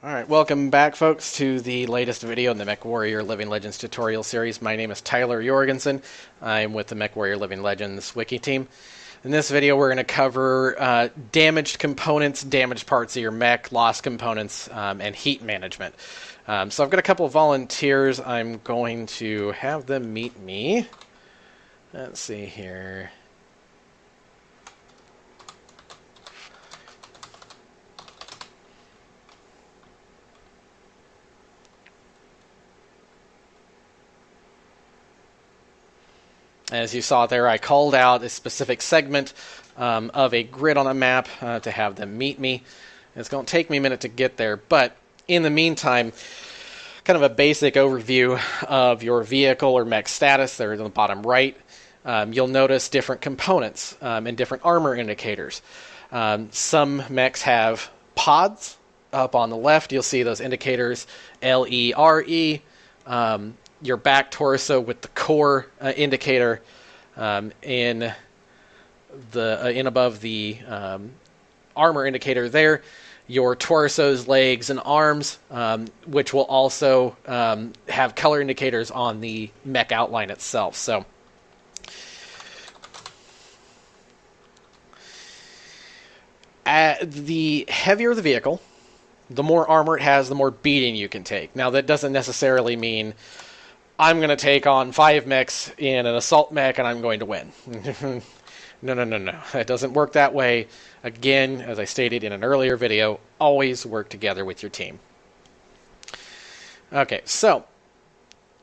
Alright, welcome back folks to the latest video in the MechWarrior Living Legends tutorial series. My name is Tyler Jorgensen. I'm with the MechWarrior Living Legends wiki team. In this video we're going to cover damaged components, damaged parts of your mech, lost components, and heat management. So I've got a couple of volunteers. I'm going to have them meet me. Let's see here. As you saw there, I called out a specific segment of a grid on a map to have them meet me. It's going to take me a minute to get there, but in the meantime, kind of a basic overview of your vehicle or mech status there in the bottom right. You'll notice different components and different armor indicators. Some mechs have pods. Up on the left, you'll see those indicators, LERE. Your back torso with the core indicator in above the armor indicator there. Your torso's legs and arms, which will also have color indicators on the mech outline itself. So the heavier the vehicle, the more armor it has, the more beating you can take. Now that doesn't necessarily mean I'm going to take on 5 mechs in an assault mech and I'm going to win. No. It doesn't work that way. Again, as I stated in an earlier video, always work together with your team. Okay, so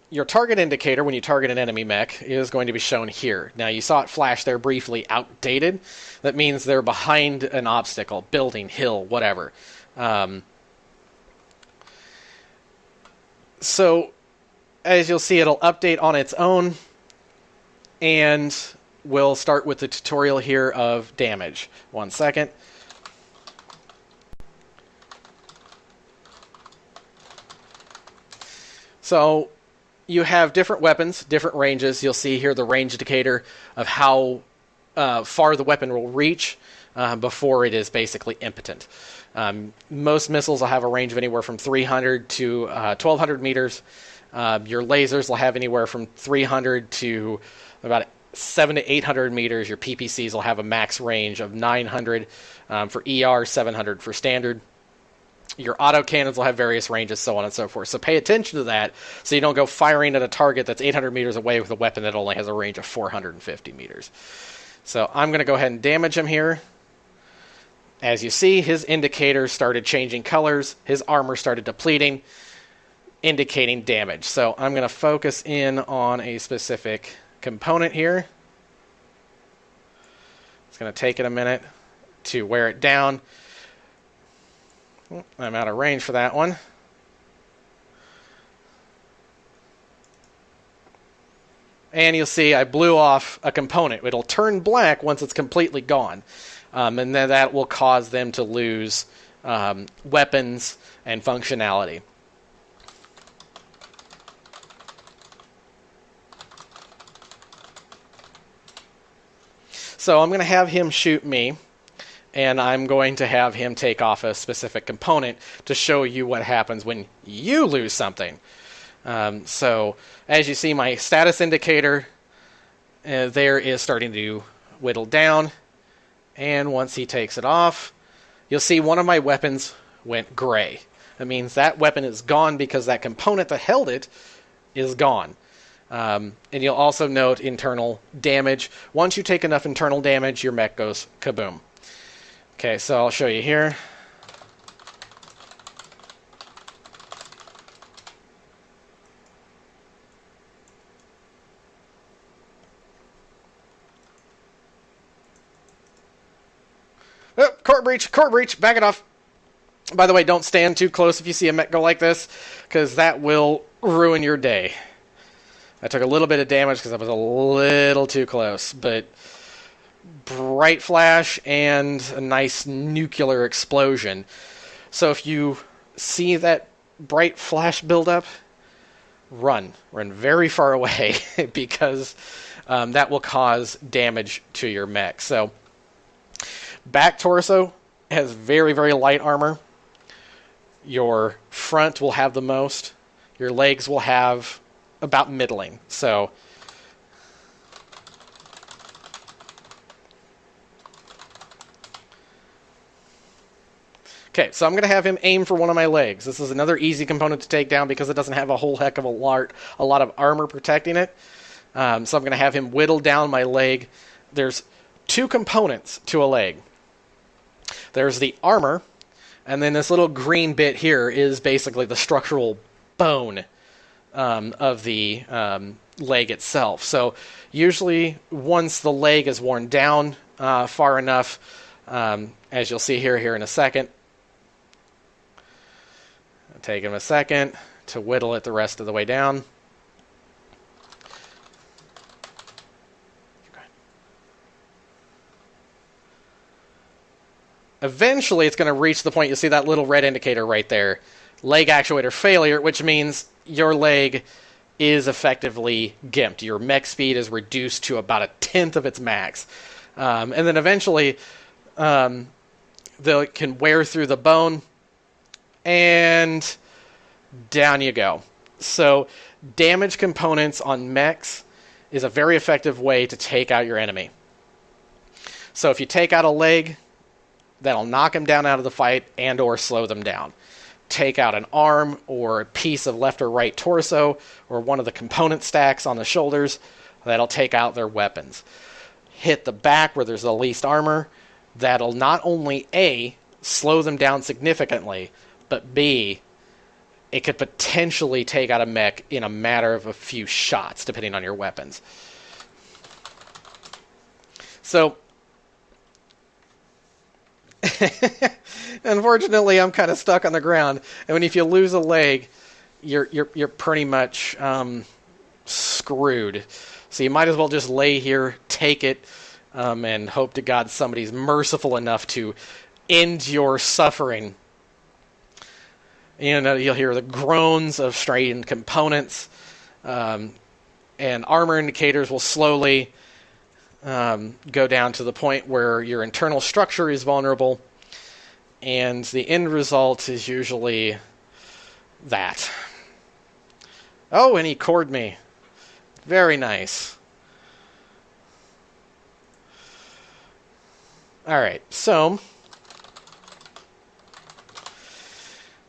your target indicator when you target an enemy mech is going to be shown here. Now you saw it flash there briefly, outdated. That means they're behind an obstacle, building, hill, whatever. So as you'll see, it'll update on its own, and we'll start with the tutorial here of damage. 1 second. So you have different weapons, different ranges. You'll see here the range indicator of how far the weapon will reach before it is basically impotent. Most missiles will have a range of anywhere from 300 to 1,200 meters. Your lasers will have anywhere from 300 to about 700 to 800 meters. Your PPCs will have a max range of 900 for ER, 700 for standard. Your autocannons will have various ranges, so on and so forth. So pay attention to that so you don't go firing at a target that's 800 meters away with a weapon that only has a range of 450 meters. So I'm going to go ahead and damage him here. As you see, his indicators started changing colors. His armor started depleting, indicating damage. So I'm going to focus in on a specific component here. It's going to take it a minute to wear it down. I'm out of range for that one. And you'll see I blew off a component. It'll turn black once it's completely gone. And then that will cause them to lose weapons and functionality. So I'm going to have him shoot me, and I'm going to have him take off a specific component to show you what happens when you lose something. So as you see, my status indicator there is starting to whittle down, and once he takes it off, you'll see one of my weapons went gray. That means that weapon is gone because that component that held it is gone. And you'll also note internal damage. Once you take enough internal damage, your mech goes kaboom. Okay, so I'll show you here. Oh, core breach, back it off. By the way, don't stand too close if you see a mech go like this, because that will ruin your day. I took a little bit of damage because I was a little too close, but bright flash and a nice nuclear explosion. So if you see that bright flash buildup, run very far away because that will cause damage to your mech. So back torso has very, very light armor. Your front will have the most. Your legs will have about middling. So okay, so I'm going to have him aim for one of my legs. This is another easy component to take down because it doesn't have a whole heck of a lot of armor protecting it. So I'm going to have him whittle down my leg. There's two components to a leg. There's the armor, and then this little green bit here is basically the structural bone of the leg itself. So usually once the leg is worn down far enough, as you'll see here in a second, it'll take him a second to whittle it the rest of the way down. Eventually, it's going to reach the point, you see that little red indicator right there, leg actuator failure, which means your leg is effectively gimped. Your mech speed is reduced to about 1/10 of its max. And then eventually, they can wear through the bone, and down you go. So, damage components on mechs is a very effective way to take out your enemy. So, if you take out a leg, that'll knock them down out of the fight and or slow them down. Take out an arm or a piece of left or right torso or one of the component stacks on the shoulders, that'll take out their weapons. Hit the back where there's the least armor, that'll not only A, slow them down significantly, but B, it could potentially take out a mech in a matter of a few shots, depending on your weapons. So, unfortunately, I'm kind of stuck on the ground, and if you lose a leg, you're pretty much screwed. So you might as well just lay here, take it, and hope to God somebody's merciful enough to end your suffering. You know, you'll hear the groans of strained components, and armor indicators will slowly go down to the point where your internal structure is vulnerable, and the end result is usually that. Oh, and he cored me. Very nice. Alright, so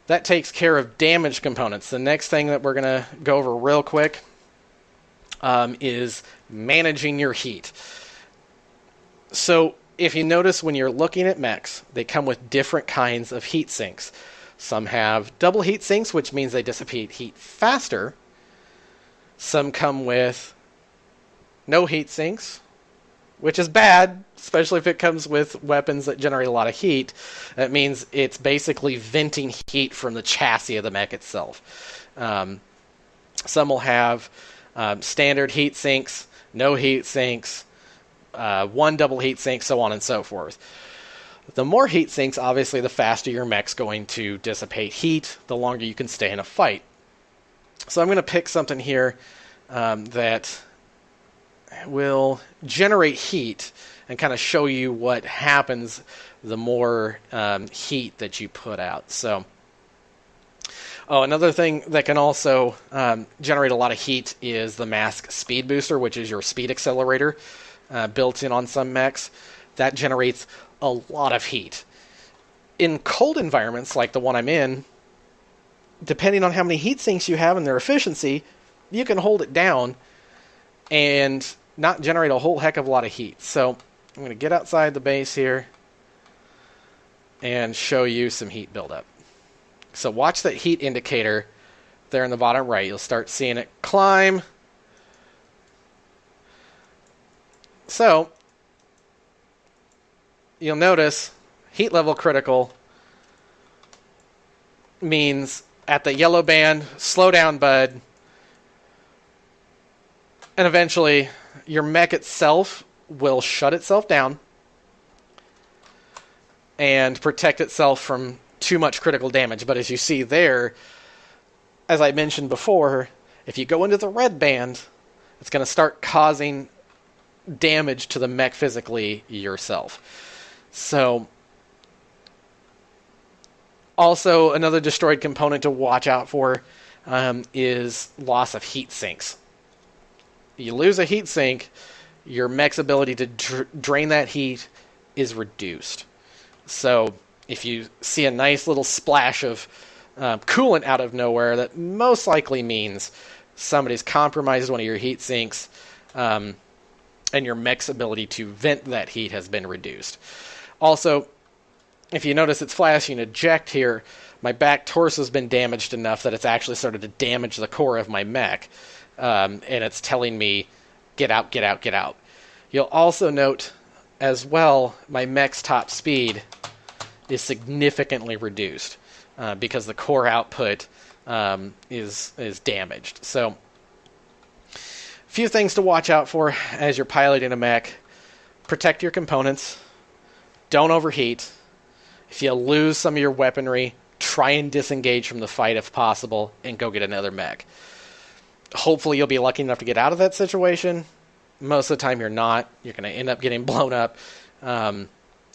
that takes care of damage components. The next thing that we're going to go over real quick is managing your heat. So if you notice when you're looking at mechs, they come with different kinds of heat sinks. Some have double heat sinks, which means they dissipate heat faster. Some come with no heat sinks, which is bad, especially if it comes with weapons that generate a lot of heat. That means it's basically venting heat from the chassis of the mech itself. Some will have standard heat sinks, no heat sinks, one double heat sink, so on and so forth. The more heat sinks, obviously, the faster your mech's going to dissipate heat, the longer you can stay in a fight. So I'm going to pick something here that will generate heat and kind of show you what happens the more heat that you put out. So, another thing that can also generate a lot of heat is the mask speed booster, which is your speed accelerator built in on some mechs. That generates a lot of heat. In cold environments like the one I'm in, depending on how many heat sinks you have and their efficiency, you can hold it down and not generate a whole heck of a lot of heat. So I'm going to get outside the base here and show you some heat buildup. So watch that heat indicator there in the bottom right. You'll start seeing it climb. So you'll notice heat level critical means at the yellow band, slow down, bud. And eventually your mech itself will shut itself down and protect itself from too much critical damage. But as you see there, as I mentioned before, if you go into the red band, it's going to start causing damage to the mech physically yourself. So Also, another destroyed component to watch out for is loss of heat sinks. You lose a heat sink, your mech's ability to drain that heat is reduced. So if you see a nice little splash of coolant out of nowhere, that most likely means somebody's compromised one of your heat sinks, and your mech's ability to vent that heat has been reduced. Also, if you notice it's flashing eject here, my back torso has been damaged enough that it's actually started to damage the core of my mech, and it's telling me, get out, get out, get out. You'll also note as well my mech's top speed is significantly reduced because the core output is damaged. So, a few things to watch out for as you're piloting a mech. Protect your components. Don't overheat. If you lose some of your weaponry, try and disengage from the fight if possible and go get another mech. Hopefully you'll be lucky enough to get out of that situation. Most of the time you're not. You're going to end up getting blown up and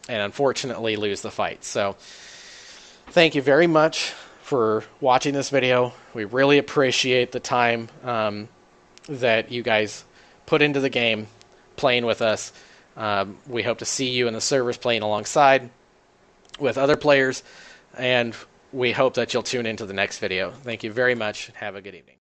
unfortunately lose the fight. So thank you very much for watching this video. We really appreciate the time that you guys put into the game playing with us. We hope to see you in the servers playing alongside with other players, and we hope that you'll tune into the next video. Thank you very much. Have a good evening.